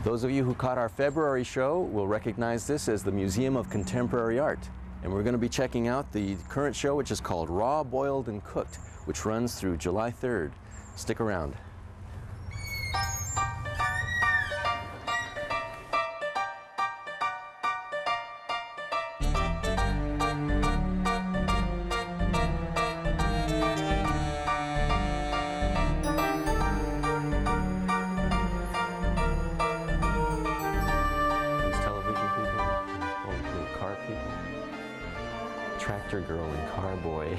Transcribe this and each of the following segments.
Those of you who caught our February show will recognize this as the Museum of Contemporary Art. And we're going to be checking out the current show, which is called Raw, Boiled, and Cooked, which runs through July 3rd. Stick around. Tractor girl and car boy.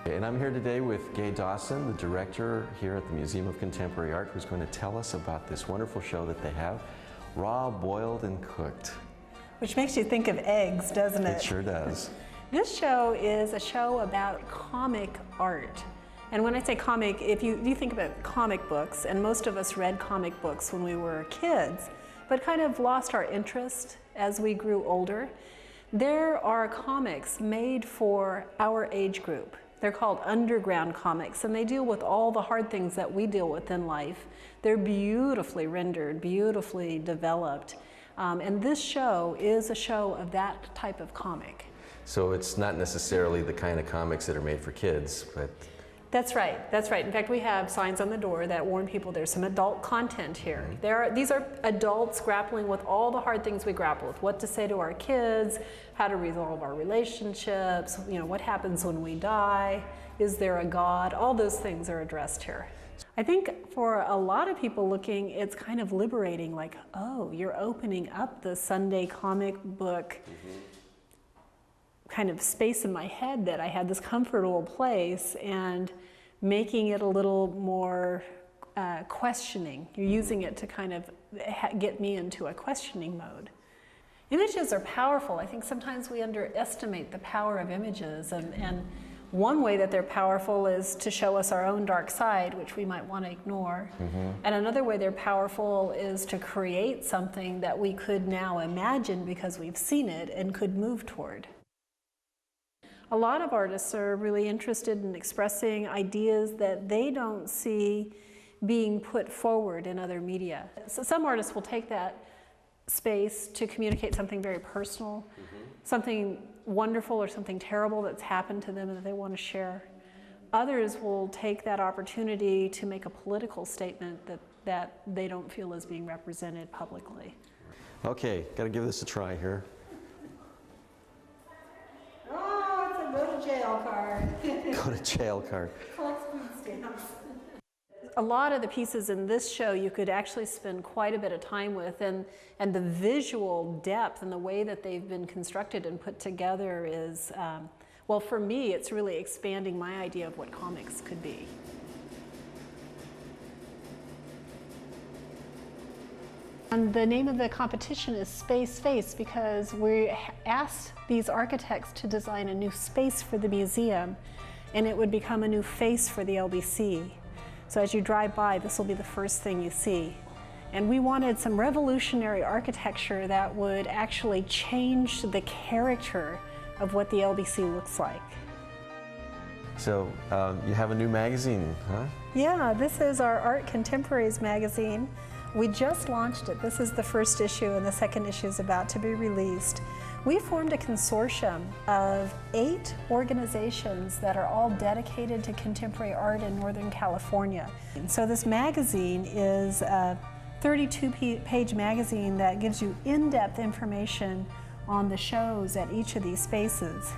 And I'm here today with Gay Dawson, the director here at the Museum of Contemporary Art, who's going to tell us about this wonderful show that they have, Raw, Boiled, and Cooked. Which makes you think of eggs, doesn't it? It sure does. This show is a show about comic art. And when I say comic, if you think about comic books, and most of us read comic books when we were kids, but kind of lost our interest as we grew older. There are comics made for our age group. They're called underground comics, and they deal with all the hard things that we deal with in life. They're beautifully rendered, beautifully developed, and this show is a show of that type of comic. So it's not necessarily the kind of comics that are made for kids, but... That's right, that's right. In fact, we have signs on the door that warn people there's some adult content here. These are adults grappling with all the hard things we grapple with, what to say to our kids, how to resolve our relationships, you know, what happens when we die, is there a God, all those things are addressed here. I think for a lot of people looking, it's kind of liberating, like, oh, you're opening up the Sunday comic book kind of space in my head that I had this comfortable place and making it a little more questioning. You're using it to kind of get me into a questioning mode. Images are powerful. I think sometimes we underestimate the power of images, and one way that they're powerful is to show us our own dark side, which we might want to ignore. And another way they're powerful is to create something that we could now imagine because we've seen it and could move toward. A lot of artists are really interested in expressing ideas that they don't see being put forward in other media. So some artists will take that space to communicate something very personal, something wonderful or something terrible that's happened to them and that they want to share. Others will take that opportunity to make a political statement that they don't feel is being represented publicly. Okay, got to give this a try here. Go to jail card. Go to jail card. Collect food stamps. A lot of the pieces in this show you could actually spend quite a bit of time with, and the visual depth and the way that they've been constructed and put together is, well, for me, it's really expanding my idea of what comics could be. And the name of the competition is Space Face because we asked these architects to design a new space for the museum, and it would become a new face for the LBC. So as you drive by, this will be the first thing you see. And we wanted some revolutionary architecture that would actually change the character of what the LBC looks like. So you have a new magazine, huh? Yeah, this is our Art Contemporaries magazine. We just launched it. This is the first issue, and the second issue is about to be released. We formed a consortium of 8 organizations that are all dedicated to contemporary art in Northern California. And so this magazine is a 32-page magazine that gives you in-depth information on the shows at each of these spaces.